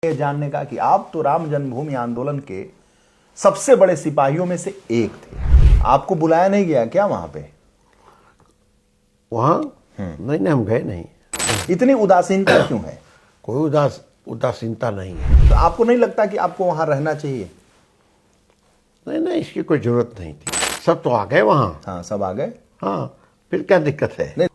ये जानने का कि आप तो राम जन्मभूमि आंदोलन के सबसे बड़े सिपाहियों में से एक थे। आपको बुलाया नहीं गया क्या वहां पे? वहां नहीं, हम गए नहीं। इतनी उदासीनता क्यों है? कोई उदासीनता नहीं है। तो आपको नहीं लगता कि आपको वहां रहना चाहिए? नहीं, इसकी कोई जरूरत नहीं थी। सब तो आ गए वहां। हाँ, सब आ गए। हाँ, फिर क्या दिक्कत है?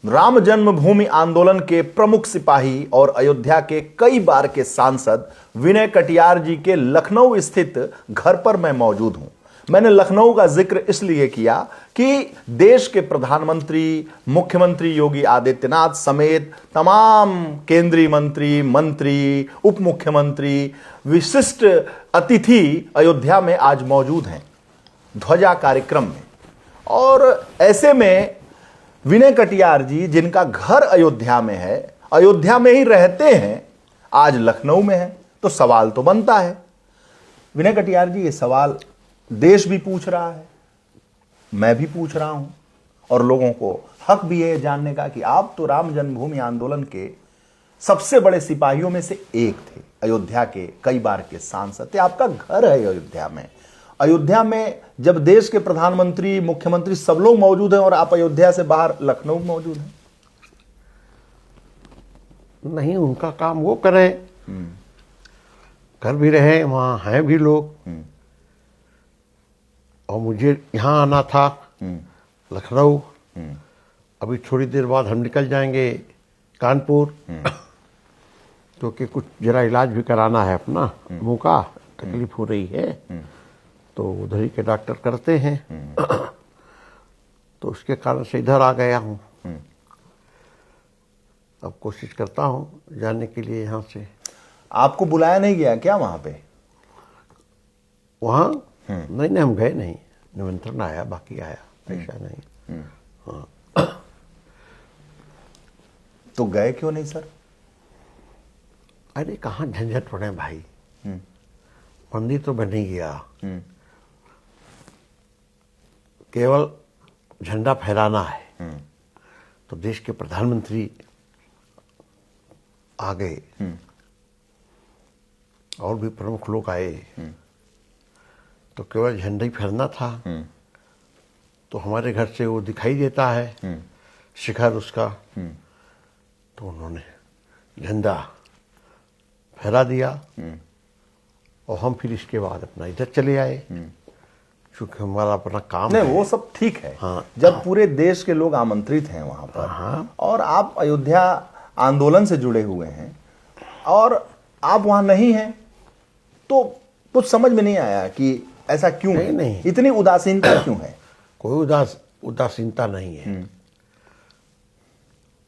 राम जन्मभूमि आंदोलन के प्रमुख सिपाही और अयोध्या के कई बार के सांसद विनय कटियार जी के लखनऊ स्थित घर पर मैं मौजूद हूं। मैंने लखनऊ का जिक्र इसलिए किया कि देश के प्रधानमंत्री, मुख्यमंत्री योगी आदित्यनाथ समेत तमाम केंद्रीय मंत्री, उप मुख्यमंत्री, विशिष्ट अतिथि अयोध्या में आज मौजूद हैं ध्वजा कार्यक्रम में। और ऐसे में विनय कटियार जी, जिनका घर अयोध्या में है, अयोध्या में ही रहते हैं, आज लखनऊ में है, तो सवाल तो बनता है। विनय कटियार जी, ये सवाल देश भी पूछ रहा है, मैं भी पूछ रहा हूं, और लोगों को हक भी है जानने का कि आप तो राम जन्मभूमि आंदोलन के सबसे बड़े सिपाहियों में से एक थे, अयोध्या के कई बार के सांसद थे, आपका घर है अयोध्या में। अयोध्या में जब देश के प्रधानमंत्री, मुख्यमंत्री सब लोग मौजूद हैं और आप अयोध्या से बाहर लखनऊ में मौजूद हैं। नहीं, उनका काम वो करें, घर भी रहे, वहां हैं भी लोग। और मुझे यहाँ आना था लखनऊ। अभी थोड़ी देर बाद हम निकल जाएंगे कानपुर, क्योंकि कुछ जरा इलाज भी कराना है अपना, मुंह का तकलीफ हो रही है, तो उधर ही के डॉक्टर करते हैं। तो उसके कारण से इधर आ गया हूँ। अब कोशिश करता हूँ जाने के लिए यहाँ से। आपको बुलाया नहीं गया क्या वहां पे? वहाँ नहीं, हम गए नहीं। निमंत्रण आया, बाकी आया, ऐसा नहीं। हाँ। तो गए क्यों नहीं सर? अरे कहाँ झंझट पड़े भाई, मंदिर तो बन ही गया, केवल झंडा फहराना है। तो देश के प्रधानमंत्री आ गए, और भी प्रमुख लोग आए, तो केवल झंडा ही फहरना था। तो हमारे घर से वो दिखाई देता है शिखर उसका, तो उन्होंने झंडा फहरा दिया, और हम फिर इसके बाद अपना इधर चले आए, क्योंकि हमारा अपना काम नहीं है। वो सब ठीक है। हाँ। जब पूरे देश के लोग आमंत्रित हैं वहां पर, हाँ। और आप अयोध्या आंदोलन से जुड़े हुए हैं और आप वहां नहीं हैं, तो कुछ समझ में नहीं आया कि ऐसा क्यों है? नहीं। इतनी उदासीनता क्यों है? कोई उदासीनता नहीं है।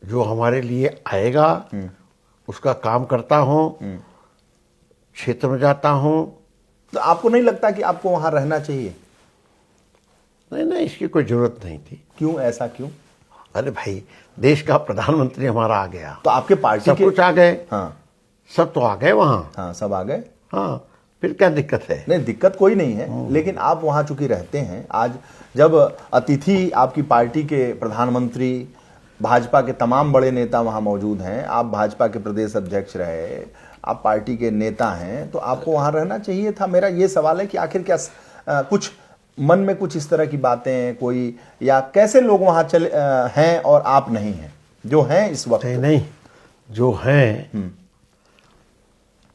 जो हमारे लिए आएगा उसका काम करता हूं, क्षेत्र में जाता हूं। तो आपको नहीं लगता कि आपको वहां रहना चाहिए? नहीं, इसकी कोई जरूरत नहीं थी। क्यों, ऐसा क्यों? अरे भाई, देश का प्रधानमंत्री हमारा आ गया, तो आपके पार्टी सब के कुछ आ गए। हाँ, सब तो आ गए वहां। हाँ, सब आ गए। हाँ, फिर क्या दिक्कत है? नहीं, दिक्कत कोई नहीं है, लेकिन आप वहां चूंकि रहते हैं, आज जब अतिथि आपकी पार्टी के प्रधानमंत्री, भाजपा के तमाम बड़े नेता वहां मौजूद हैं, आप भाजपा के प्रदेश अध्यक्ष रहे, आप पार्टी के नेता हैं, तो आपको वहां रहना चाहिए था। मेरा ये सवाल है कि आखिर क्या कुछ मन में कुछ इस तरह की बातें कोई, या कैसे लोग वहां चले हैं और आप नहीं हैं, जो हैं इस वक्त? नहीं, जो हैं,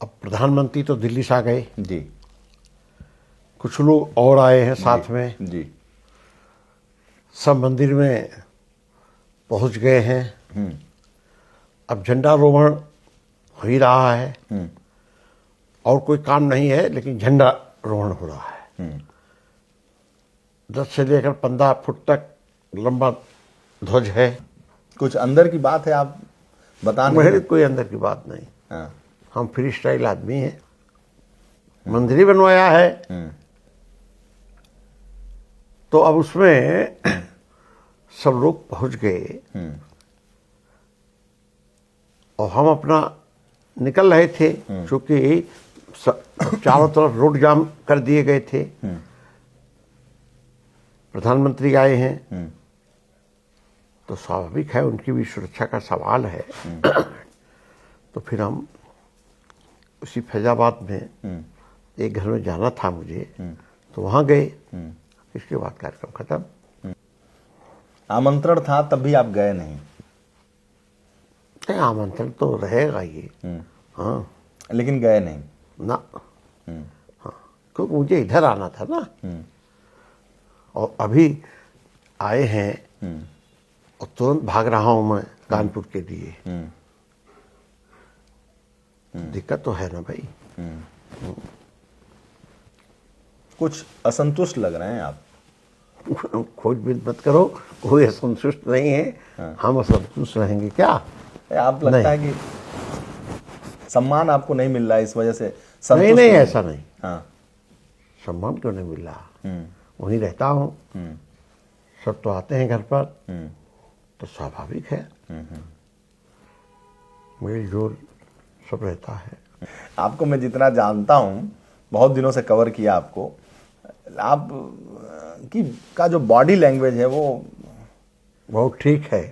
अब प्रधानमंत्री तो दिल्ली से आ गए जी, कुछ लोग और आए हैं साथ में जी, सब मंदिर में पहुंच गए हैं। अब झंडारोहण हो ही रहा है, और कोई काम नहीं है, लेकिन झंडा रोहण हो रहा है। 10 से लेकर 15 फुट तक लंबा ध्वज है। कुछ अंदर की बात है, आप बता नहीं मेरे रहे? कोई अंदर की बात नहीं। हाँ, हम फ्री स्टाइल आदमी हैं। मंदिर ही बनवाया है, तो अब उसमें सब लोग पहुंच गए, और हम अपना निकल रहे थे, क्योंकि चारों तरफ रोड जाम कर दिए गए थे। प्रधानमंत्री आए हैं, तो स्वाभाविक है उनकी भी सुरक्षा का सवाल है। तो फिर हम उसी फैजाबाद में एक घर में जाना था मुझे, तो वहाँ गए। इसके बाद कार्यक्रम खत्म। आमंत्रण था तब भी आप गए नहीं? नहीं, आमंत्रण तो रहेगा ये। हाँ, लेकिन गए नहीं ना। हाँ, क्योंकि मुझे इधर आना था ना। और अभी आए हैं और तुरंत भाग रहा हूं मैं कानपुर के लिए। दिक्कत तो है ना भाई। कुछ असंतुष्ट लग रहे हैं आप। खोजबीन मत करो, कोई असंतुष्ट नहीं है। हम असंतुष्ट रहेंगे क्या? आप लगता है कि सम्मान आपको नहीं मिल रहा है, इस वजह से संतुष्ट नहीं नहीं, ऐसा नहीं। हाँ। सम्मान क्यों नहीं मिल रहा? वहीं रहता हूँ, सब तो आते हैं घर पर, तो स्वाभाविक है मेल जोल सब रहता है। आपको मैं जितना जानता हूं, बहुत दिनों से कवर किया आपको, आप की का जो बॉडी लैंग्वेज है वो बहुत ठीक है।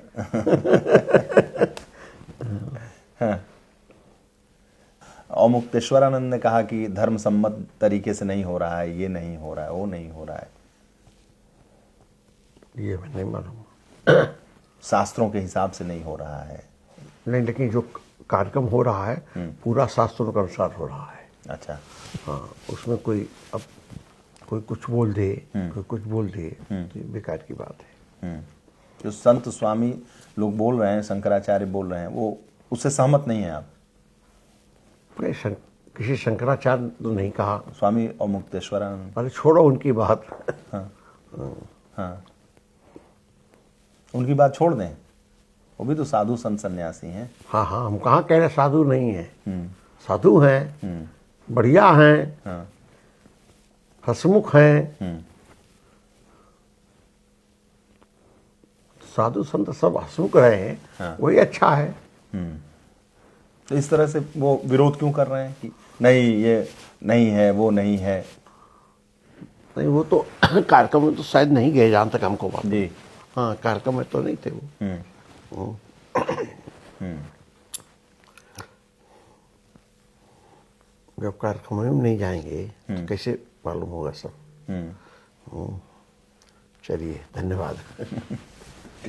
और मुक्तेश्वरानंद ने कहा कि धर्म सम्मत तरीके से नहीं हो रहा है, ये नहीं हो रहा है, वो नहीं हो रहा है। ये मैं नहीं मालूम। शास्त्रों के हिसाब से नहीं हो रहा है। नहीं, लेकिन जो कार्यक्रम हो रहा है पूरा शास्त्रों के अनुसार हो रहा है। अच्छा। हाँ, उसमें कोई अब कोई कुछ बोल दे, कोई कुछ बोल दे, तो ये बेकार की बात है। जो संत स्वामी लोग बोल रहे हैं, शंकराचार्य बोल रहे हैं, वो उससे सहमत नहीं है आप? नहीं, किसी शंकराचार्य तो नहीं कहा। स्वामी और मुक्तेश्वरानंद। अरे छोड़ो उनकी बात। हाँ, उनकी बात छोड़ दें, वो भी तो साधु संत सन्यासी हैं। हाँ हाँ, हम कहाँ कह रहे साधु नहीं है। साधु हैं, बढ़िया हैं, हाँ। हंसमुख हैं। साधु संत सब हंसमुख रहे हैं, वही अच्छा है। तो इस तरह से वो विरोध क्यों कर रहे हैं कि नहीं ये नहीं है, वो नहीं है? नहीं, वो तो कार्यक्रम में तो शायद नहीं गए जहां तक हमको बात। जी। हाँ, कार्यक्रम में तो नहीं थे वो। जब कार्यक्रम में नहीं जाएंगे तो कैसे मालूम होगा सब। चलिए, धन्यवाद।